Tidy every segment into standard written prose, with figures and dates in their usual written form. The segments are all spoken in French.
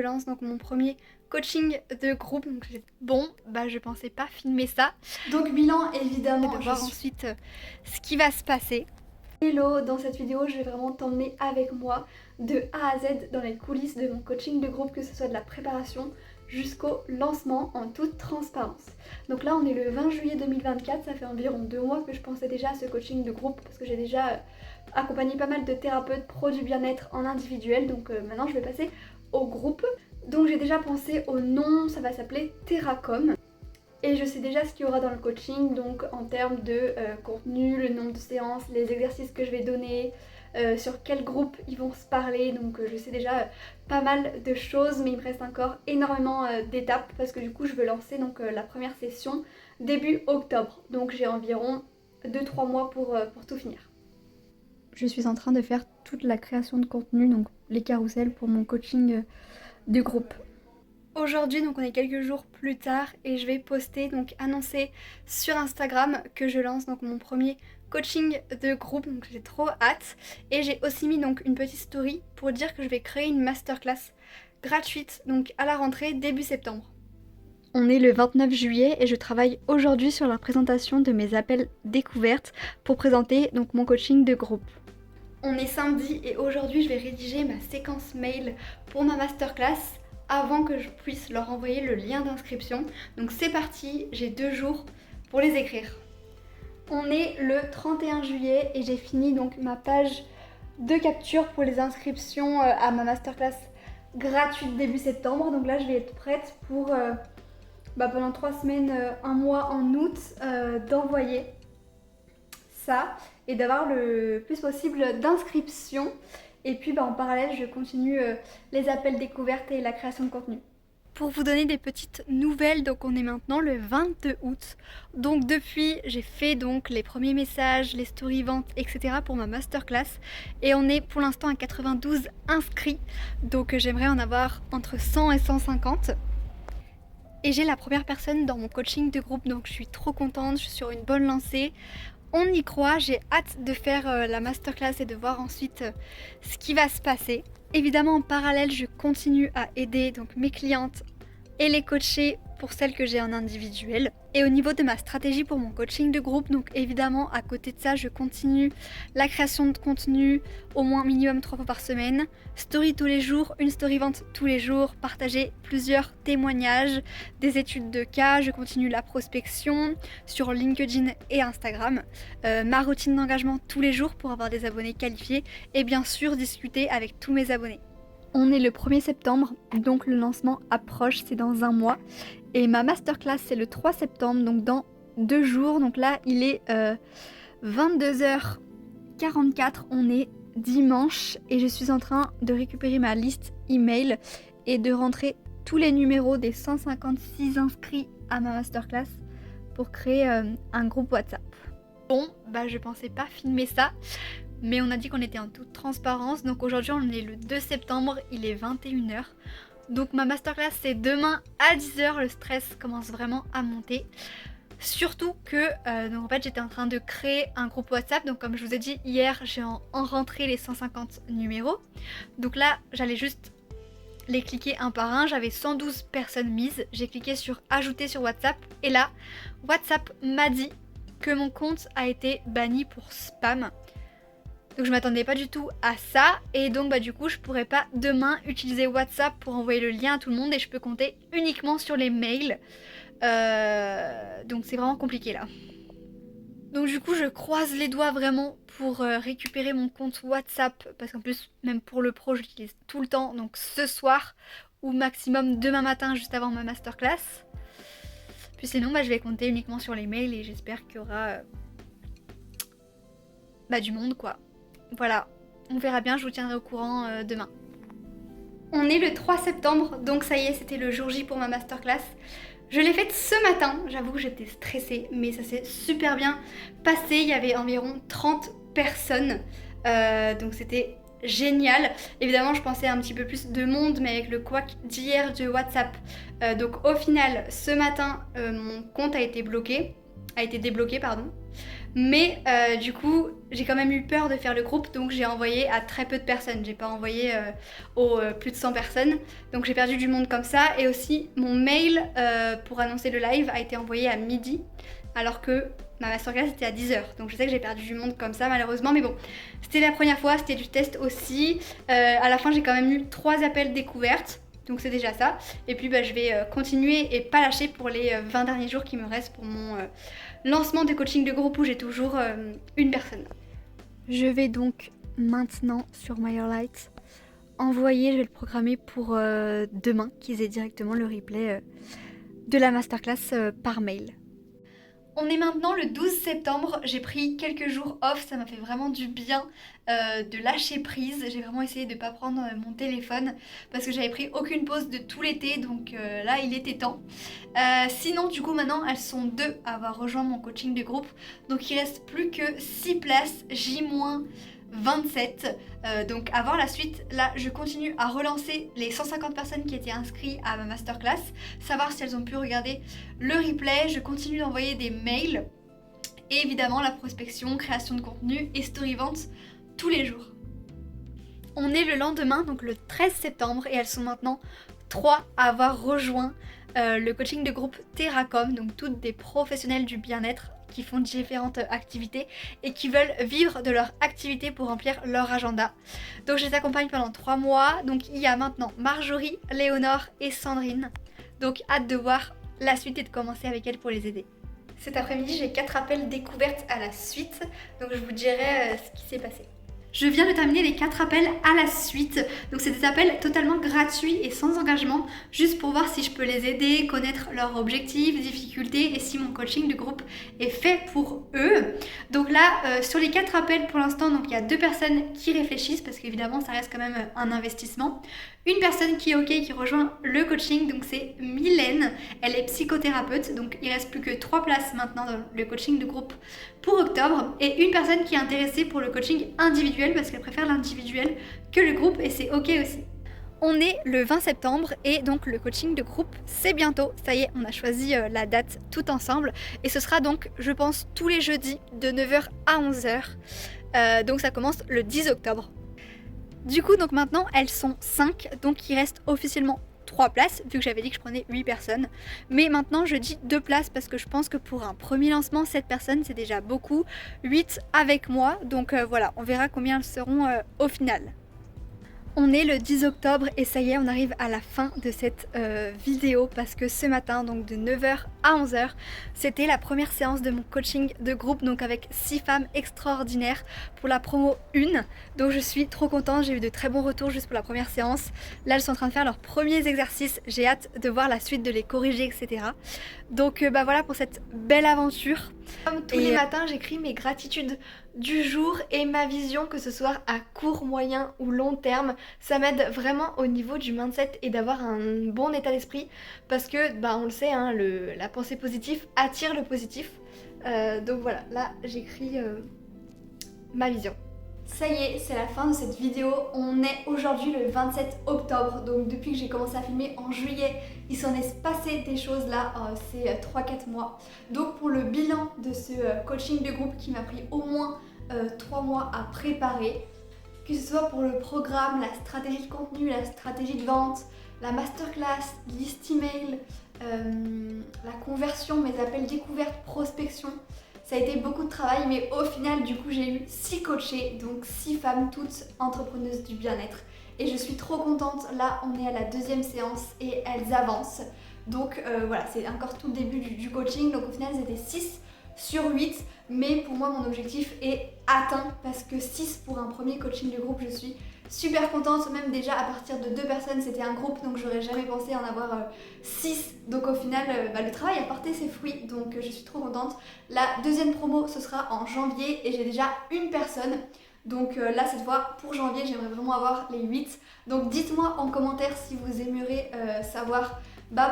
lance donc mon premier coaching de groupe. Donc je pensais pas filmer ça. Donc bilan évidemment, de voir ensuite ce qui va se passer. Hello, dans cette vidéo je vais vraiment t'emmener avec moi de A à Z dans les coulisses de mon coaching de groupe, que ce soit de la préparation jusqu'au lancement en toute transparence. Donc là on est le 20 juillet 2024, ça fait environ 2 mois que je pensais déjà à ce coaching de groupe parce que j'ai déjà accompagné pas mal de thérapeutes pro du bien-être en individuel, donc maintenant je vais passer au groupe. Donc j'ai déjà pensé au nom, ça va s'appeler Theracom. Et je sais déjà ce qu'il y aura dans le coaching, donc en termes de contenu, le nombre de séances, les exercices que je vais donner, sur quel groupe ils vont se parler. Donc je sais déjà pas mal de choses, mais il me reste encore énormément d'étapes parce que du coup je veux lancer donc la première session début octobre. Donc j'ai environ 2-3 mois pour tout finir. Je suis en train de faire toute la création de contenu, donc les carousels pour mon coaching de groupe. Aujourd'hui, donc on est quelques jours plus tard et je vais poster, donc annoncer sur Instagram que je lance donc mon premier coaching de groupe, donc j'ai trop hâte. Et j'ai aussi mis donc une petite story pour dire que je vais créer une masterclass gratuite donc à la rentrée début septembre. On est le 29 juillet et je travaille aujourd'hui sur la présentation de mes appels découvertes pour présenter donc mon coaching de groupe. On est samedi et aujourd'hui je vais rédiger ma séquence mail pour ma masterclass avant que je puisse leur envoyer le lien d'inscription. Donc c'est parti, j'ai 2 jours pour les écrire. On est le 31 juillet et j'ai fini donc ma page de capture pour les inscriptions à ma masterclass gratuite début septembre. Donc là je vais être prête pour pendant 3 semaines, 1 mois en août, d'envoyer ça et d'avoir le plus possible d'inscriptions. Et puis en parallèle, je continue les appels découvertes et la création de contenu. Pour vous donner des petites nouvelles, donc on est maintenant le 22 août. Donc depuis, j'ai fait donc les premiers messages, les story ventes, etc. pour ma masterclass. Et on est pour l'instant à 92 inscrits. Donc j'aimerais en avoir entre 100 et 150. Et j'ai la première personne dans mon coaching de groupe, donc je suis trop contente, je suis sur une bonne lancée. On y croit, j'ai hâte de faire la masterclass et de voir ensuite ce qui va se passer. Évidemment, en parallèle, je continue à aider donc mes clientes et les coacher pour celles que j'ai en individuel. Et au niveau de ma stratégie pour mon coaching de groupe, donc évidemment, à côté de ça, je continue la création de contenu au moins minimum 3 fois par semaine. Story tous les jours, une story vente tous les jours, partager plusieurs témoignages, des études de cas, je continue la prospection sur LinkedIn et Instagram, ma routine d'engagement tous les jours pour avoir des abonnés qualifiés et bien sûr discuter avec tous mes abonnés. On est le 1er septembre, donc le lancement approche, c'est dans 1 mois. Et ma masterclass c'est le 3 septembre, donc dans 2 jours. Donc là il est 22h44, on est dimanche et je suis en train de récupérer ma liste email et de rentrer tous les numéros des 156 inscrits à ma masterclass pour créer un groupe WhatsApp. Je pensais pas filmer ça, mais on a dit qu'on était en toute transparence. Donc aujourd'hui on est le 2 septembre, il est 21h. Donc ma masterclass c'est demain à 10h, le stress commence vraiment à monter. Surtout que donc en fait j'étais en train de créer un groupe WhatsApp. Donc comme je vous ai dit hier, j'ai en rentré les 150 numéros. Donc là j'allais juste les cliquer un par un, j'avais 112 personnes mises. J'ai cliqué sur ajouter sur WhatsApp et là WhatsApp m'a dit que mon compte a été banni pour spam. Donc je m'attendais pas du tout à ça et donc du coup je pourrais pas demain utiliser WhatsApp pour envoyer le lien à tout le monde et je peux compter uniquement sur les mails. Donc c'est vraiment compliqué là. Donc du coup je croise les doigts vraiment pour récupérer mon compte WhatsApp parce qu'en plus même pour le pro je l'utilise tout le temps, donc ce soir ou maximum demain matin juste avant ma masterclass. Puis sinon je vais compter uniquement sur les mails et j'espère qu'il y aura du monde quoi. Voilà, on verra bien, je vous tiendrai au courant demain. On est le 3 septembre, donc ça y est, c'était le jour J pour ma masterclass. Je l'ai faite ce matin, j'avoue que j'étais stressée, mais ça s'est super bien passé. Il y avait environ 30 personnes, donc c'était génial. Évidemment, je pensais à un petit peu plus de monde, mais avec le couac d'hier de WhatsApp. Donc au final, ce matin, mon compte a été débloqué, pardon. Mais du coup j'ai quand même eu peur de faire le groupe, donc j'ai envoyé à très peu de personnes, j'ai pas envoyé aux plus de 100 personnes, donc j'ai perdu du monde comme ça. Et aussi mon mail pour annoncer le live a été envoyé à midi alors que ma masterclass était à 10h, donc je sais que j'ai perdu du monde comme ça malheureusement, mais bon, c'était la première fois, c'était du test aussi. À la fin j'ai quand même eu 3 appels découvertes, donc c'est déjà ça. Et puis je vais continuer et pas lâcher pour les 20 derniers jours qui me restent pour mon lancement de coaching de groupe où j'ai toujours une personne. Je vais donc maintenant sur MyYourLight envoyer, je vais le programmer pour demain, qu'ils aient directement le replay de la masterclass par mail. On est maintenant le 12 septembre, j'ai pris quelques jours off, ça m'a fait vraiment du bien de lâcher prise. J'ai vraiment essayé de ne pas prendre mon téléphone parce que j'avais pris aucune pause de tout l'été, donc là il était temps. Sinon du coup maintenant elles sont 2 à avoir rejoint mon coaching de groupe, donc il reste plus que 6 places, J-27. Donc avant la suite, là je continue à relancer les 150 personnes qui étaient inscrites à ma masterclass, savoir si elles ont pu regarder le replay. Je continue d'envoyer des mails et évidemment la prospection, création de contenu et story vente tous les jours. On est le lendemain, donc le 13 septembre, et elles sont maintenant 3 à avoir rejoint le coaching de groupe Terracom, donc toutes des professionnels du bien-être qui font différentes activités et qui veulent vivre de leur activité pour remplir leur agenda. Donc je les accompagne pendant 3 mois. Donc il y a maintenant Marjorie, Léonore et Sandrine. Donc hâte de voir la suite et de commencer avec elles pour les aider. Cet après-midi, j'ai 4 appels découvertes à la suite, donc je vous dirai ce qui s'est passé. Je viens de terminer les 4 appels à la suite, donc c'est des appels totalement gratuits et sans engagement, juste pour voir si je peux les aider, connaître leurs objectifs, difficultés et si mon coaching de groupe est fait pour eux. Donc là, sur les 4 appels pour l'instant, donc il y a 2 personnes qui réfléchissent parce qu'évidemment ça reste quand même un investissement. Une personne qui est ok, qui rejoint le coaching, donc c'est Mylène, elle est psychothérapeute, donc il reste plus que 3 places maintenant dans le coaching de groupe pour octobre, et une personne qui est intéressée pour le coaching individuel parce qu'elle préfère l'individuel que le groupe, et c'est ok aussi. On est le 20 septembre et donc le coaching de groupe c'est bientôt, ça y est, on a choisi la date tout ensemble et ce sera donc je pense tous les jeudis de 9h à 11h, donc ça commence le 10 octobre. Du coup donc maintenant elles sont 5, donc il reste officiellement 3 places vu que j'avais dit que je prenais 8 personnes, mais maintenant je dis 2 places parce que je pense que pour un premier lancement 7 personnes c'est déjà beaucoup, 8 avec moi, donc voilà, on verra combien elles seront au final. On est le 10 octobre et ça y est, on arrive à la fin de cette vidéo parce que ce matin, donc de 9h à 11h, c'était la première séance de mon coaching de groupe, donc avec 6 femmes extraordinaires pour la promo 1. Donc je suis trop contente, j'ai eu de très bons retours juste pour la première séance. Là, elles sont en train de faire leurs premiers exercices, j'ai hâte de voir la suite, de les corriger, etc. Donc voilà pour cette belle aventure. Comme tous les matins, j'écris mes gratitudes du jour et ma vision, que ce soit à court, moyen ou long terme. Ça m'aide vraiment au niveau du mindset et d'avoir un bon état d'esprit parce que on le sait, hein, la pensée positive attire le positif. Donc voilà, là j'écris ma vision. Ça y est, c'est la fin de cette vidéo. On est aujourd'hui le 27 octobre, donc depuis que j'ai commencé à filmer en juillet, il s'en est passé des choses là, c'est 3-4 mois. Donc pour le bilan de ce coaching de groupe qui m'a pris au moins 3 mois à préparer, que ce soit pour le programme, la stratégie de contenu, la stratégie de vente, la masterclass, liste email, la conversion, mes appels découvertes, prospection. Ça a été beaucoup de travail, mais au final, du coup, j'ai eu 6 coachées, donc 6 femmes, toutes entrepreneuses du bien-être. Et je suis trop contente. Là, on est à la 2e séance et elles avancent. Donc voilà, c'est encore tout le début du coaching. Donc au final, c'était 6 sur 8. Mais pour moi, mon objectif est atteint parce que 6 pour un premier coaching de groupe, je suis super contente. Même déjà à partir de 2 personnes, c'était un groupe, donc j'aurais jamais pensé en avoir 6. Donc au final, le travail a porté ses fruits, donc je suis trop contente. La 2e promo, ce sera en janvier et j'ai déjà une personne. Donc là, cette fois, pour janvier, j'aimerais vraiment avoir les 8. Donc dites-moi en commentaire si vous aimeriez savoir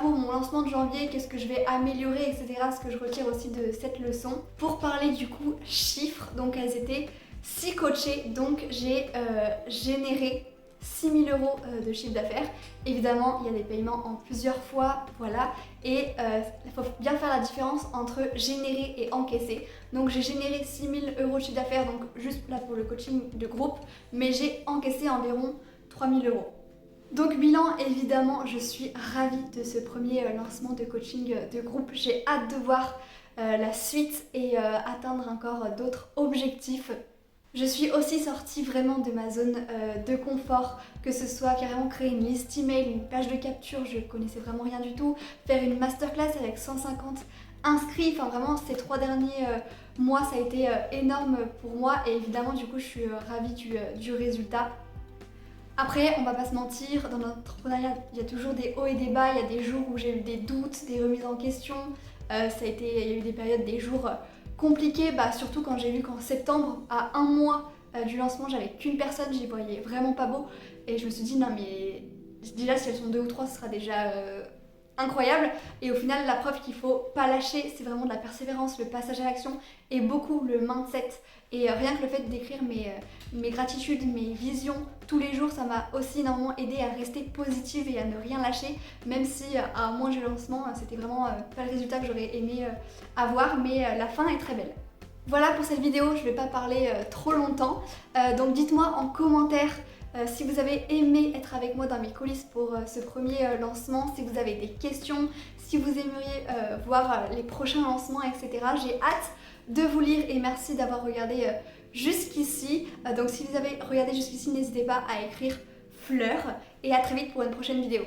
pour mon lancement de janvier, qu'est-ce que je vais améliorer, etc. Ce que je retire aussi de cette leçon. Pour parler du coup chiffres, donc elles étaient 6 coachées, donc j'ai généré 6 000 € de chiffre d'affaires. Évidemment, il y a des paiements en plusieurs fois, voilà. Et il faut bien faire la différence entre générer et encaisser. Donc j'ai généré 6 000 € de chiffre d'affaires, donc juste là pour le coaching de groupe, mais j'ai encaissé environ 3 000 €. Donc bilan, évidemment, je suis ravie de ce premier lancement de coaching de groupe. J'ai hâte de voir la suite et atteindre encore d'autres objectifs. Je suis aussi sortie vraiment de ma zone de confort, que ce soit carrément créer une liste email, une page de capture, je connaissais vraiment rien du tout, faire une masterclass avec 150 inscrits, enfin vraiment ces 3 derniers mois ça a été énorme pour moi et évidemment du coup je suis ravie du résultat. Après, on va pas se mentir, dans l'entrepreneuriat, il y a toujours des hauts et des bas, il y a des jours où j'ai eu des doutes, des remises en question, il y a eu des périodes, des jours compliqués, surtout quand j'ai vu qu'en septembre, à 1 mois du lancement, j'avais qu'une personne, j'y voyais vraiment pas beau, et je me suis dit non mais déjà si elles sont 2 ou 3, ce sera déjà incroyable, et au final la preuve qu'il faut pas lâcher, c'est vraiment de la persévérance, le passage à l'action, et beaucoup le mindset. Et rien que le fait d'écrire mes gratitudes, mes visions tous les jours, ça m'a aussi énormément aidé à rester positive et à ne rien lâcher, même si à un mois du lancement, c'était vraiment pas le résultat que j'aurais aimé avoir, mais la fin est très belle. Voilà pour cette vidéo, je vais pas parler trop longtemps, donc dites-moi en commentaire si vous avez aimé être avec moi dans mes coulisses pour ce premier lancement, si vous avez des questions, si vous aimeriez voir les prochains lancements, etc. J'ai hâte de vous lire et merci d'avoir regardé jusqu'ici. Donc si vous avez regardé jusqu'ici, n'hésitez pas à écrire fleurs et à très vite pour une prochaine vidéo.